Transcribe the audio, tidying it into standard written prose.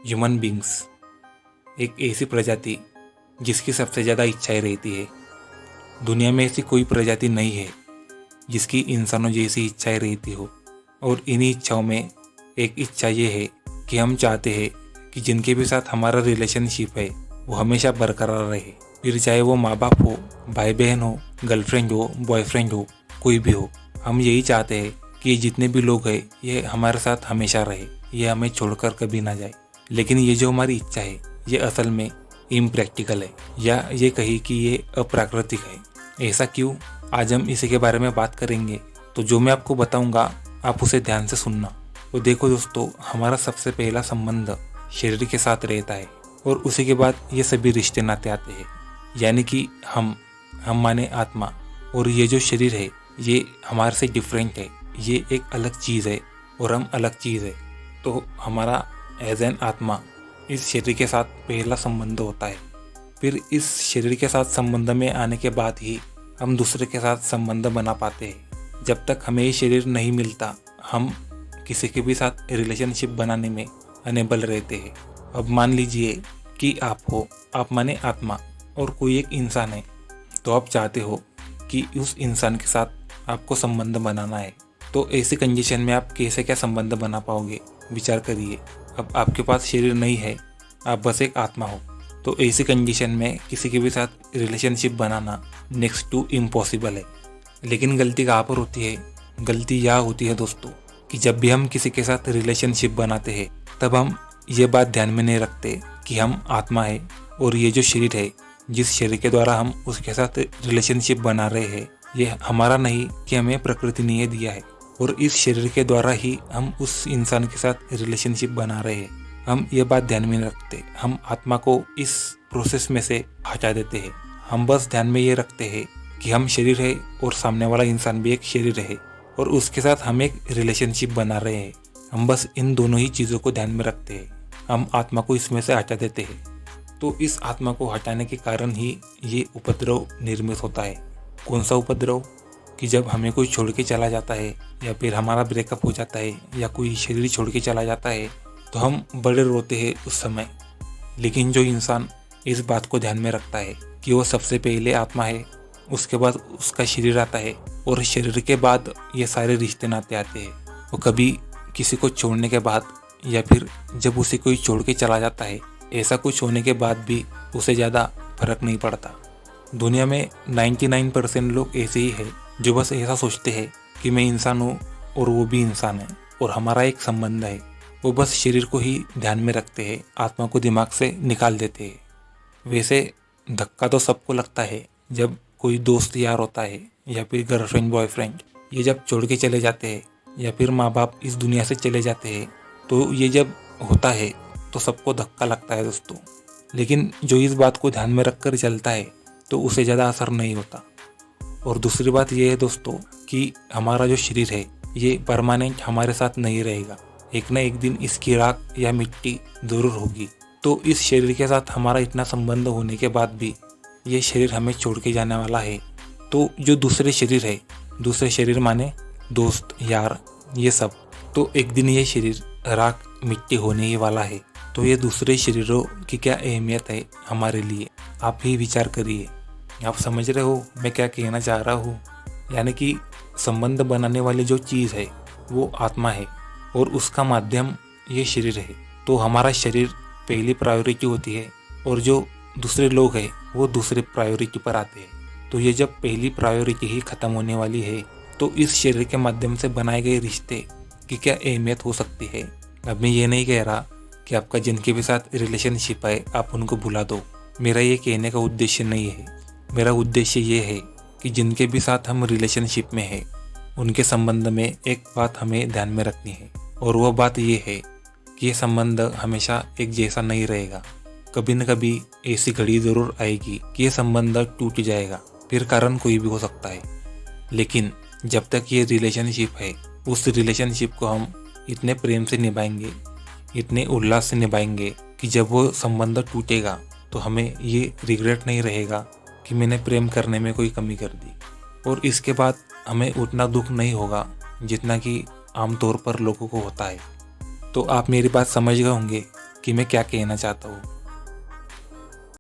Human beings एक ऐसी प्रजाति जिसकी सबसे ज़्यादा इच्छाएं रहती है। दुनिया में ऐसी कोई प्रजाति नहीं है जिसकी इंसानों जैसी इच्छाएं रहती हो। और इन्हीं इच्छाओं में एक इच्छा ये है कि हम चाहते हैं कि जिनके भी साथ हमारा रिलेशनशिप है वो हमेशा बरकरार रहे। फिर चाहे वो माँ बाप हो, भाई बहन हो, गर्लफ्रेंड हो, बॉयफ्रेंड हो, कोई भी हो। हम यही चाहते हैं कि ये जितने भी लोग हैं ये हमारे साथ हमेशा रहे, ये हमें छोड़कर कभी ना जाए। लेकिन ये जो हमारी इच्छा है ये असल में इम्प्रैक्टिकल है, या ये कही कि ये अप्राकृतिक है। ऐसा क्यों? आज हम इसी के बारे में बात करेंगे। तो जो मैं आपको बताऊंगा आप उसे ध्यान से सुनना। तो देखो दोस्तों, हमारा सबसे पहला संबंध शरीर के साथ रहता है और उसी के बाद ये सभी रिश्ते नाते आते हैं। यानी कि हम माने आत्मा, और ये जो शरीर है ये हमारे से डिफरेंट है, ये एक अलग चीज़ है और हम अलग चीज़ है। तो हमारा एज एन आत्मा इस शरीर के साथ पहला संबंध होता है। फिर इस शरीर के साथ संबंध में आने के बाद ही हम दूसरे के साथ संबंध बना पाते हैं। जब तक हमें ये शरीर नहीं मिलता हम किसी के भी साथ रिलेशनशिप बनाने में अनेबल रहते हैं। अब मान लीजिए कि आप हो, आप माने आत्मा, और कोई एक इंसान है, तो आप चाहते हो कि उस इंसान के साथ आपको संबंध बनाना है। तो ऐसी कंडीशन में आप कैसे क्या संबंध बना पाओगे, विचार करिए। अब आपके पास शरीर नहीं है, आप बस एक आत्मा हो, तो ऐसी कंडीशन में किसी के भी साथ रिलेशनशिप बनाना नेक्स्ट टू इम्पॉसिबल है। लेकिन गलती कहाँ पर होती है? गलती यह होती है दोस्तों कि जब भी हम किसी के साथ रिलेशनशिप बनाते हैं तब हम ये बात ध्यान में नहीं रखते कि हम आत्मा है और ये जो शरीर है, जिस शरीर के द्वारा हम उसके साथ रिलेशनशिप बना रहे हैं, ये हमारा नहीं कि हमें प्रकृति ने ये दिया है। और इस शरीर के द्वारा ही हम उस इंसान के साथ रिलेशनशिप बना रहे हैं। हम ये बात ध्यान में नहीं रखते, हम आत्मा को इस प्रोसेस में से हटा देते हैं। हम बस ध्यान में ये रखते हैं कि हम शरीर है और सामने वाला इंसान भी एक शरीर है और उसके साथ हम एक रिलेशनशिप बना रहे हैं। हम बस इन दोनों ही चीज़ों को ध्यान में रखते हैं, हम आत्मा को इसमें से हटा देते हैं। तो इस आत्मा को हटाने के कारण ही ये उपद्रव निर्मित होता है। कौन सा उपद्रव? कि जब हमें कोई छोड़ के चला जाता है या फिर हमारा ब्रेकअप हो जाता है या कोई शरीर छोड़ के चला जाता है तो हम बड़े रोते हैं उस समय। लेकिन जो इंसान इस बात को ध्यान में रखता है कि वो सबसे पहले आत्मा है, उसके बाद उसका शरीर आता है और शरीर के बाद ये सारे रिश्ते नाते आते हैं। वो कभी किसी को छोड़ने के बाद या फिर जब उसे कोई छोड़ के चला जाता है, ऐसा कुछ होने के बाद भी उसे ज़्यादा फर्क नहीं पड़ता। दुनिया में 99% लोग ऐसे ही है जो बस ऐसा सोचते हैं कि मैं इंसान हूँ और वो भी इंसान है और हमारा एक संबंध है। वो बस शरीर को ही ध्यान में रखते हैं, आत्मा को दिमाग से निकाल देते हैं। वैसे धक्का तो सबको लगता है जब कोई दोस्त यार होता है या फिर गर्लफ्रेंड बॉयफ्रेंड ये जब छोड़ के चले जाते हैं या फिर माँ बाप इस दुनिया से चले जाते हैं, तो ये जब होता है तो सबको धक्का लगता है दोस्तों। लेकिन जो इस बात को ध्यान में रखकर चलता है तो उसे ज़्यादा असर नहीं होता। और दूसरी बात यह है दोस्तों कि हमारा जो शरीर है ये परमानेंट हमारे साथ नहीं रहेगा। एक ना एक दिन इसकी राख या मिट्टी ज़रूर होगी। तो इस शरीर के साथ हमारा इतना संबंध होने के बाद भी ये शरीर हमें छोड़ के जाने वाला है। तो जो दूसरे शरीर है, दूसरे शरीर माने दोस्त यार ये सब, तो एक दिन ये शरीर राख मिट्टी होने ही वाला है। तो ये दूसरे शरीरों की क्या अहमियत है हमारे लिए, आप ही विचार करिए। आप समझ रहे हो मैं क्या कहना चाह रहा हूँ? यानी कि संबंध बनाने वाली जो चीज़ है वो आत्मा है और उसका माध्यम ये शरीर है। तो हमारा शरीर पहली प्रायोरिटी होती है और जो दूसरे लोग हैं वो दूसरे प्रायोरिटी पर आते हैं। तो ये जब पहली प्रायोरिटी ही ख़त्म होने वाली है तो इस शरीर के माध्यम से बनाए गए रिश्ते की क्या अहमियत हो सकती है। अब मैं ये नहीं कह रहा कि आपका जिनके भी साथ रिलेशनशिप है आप उनको भुला दो, मेरा ये कहने का उद्देश्य नहीं है। मेरा उद्देश्य ये है कि जिनके भी साथ हम रिलेशनशिप में हैं उनके संबंध में एक बात हमें ध्यान में रखनी है, और वह बात ये है कि ये संबंध हमेशा एक जैसा नहीं रहेगा। कभी न कभी ऐसी घड़ी ज़रूर आएगी कि ये संबंध टूट जाएगा, फिर कारण कोई भी हो सकता है। लेकिन जब तक ये रिलेशनशिप है उस रिलेशनशिप को हम इतने प्रेम से निभाएंगे, इतने उल्लास से निभाएंगे कि जब वो संबंध टूटेगा तो हमें ये रिग्रेट नहीं रहेगा कि मैंने प्रेम करने में कोई कमी कर दी। और इसके बाद हमें उतना दुख नहीं होगा जितना कि आमतौर पर लोगों को होता है। तो आप मेरी बात समझ गए होंगे कि मैं क्या कहना चाहता हूँ।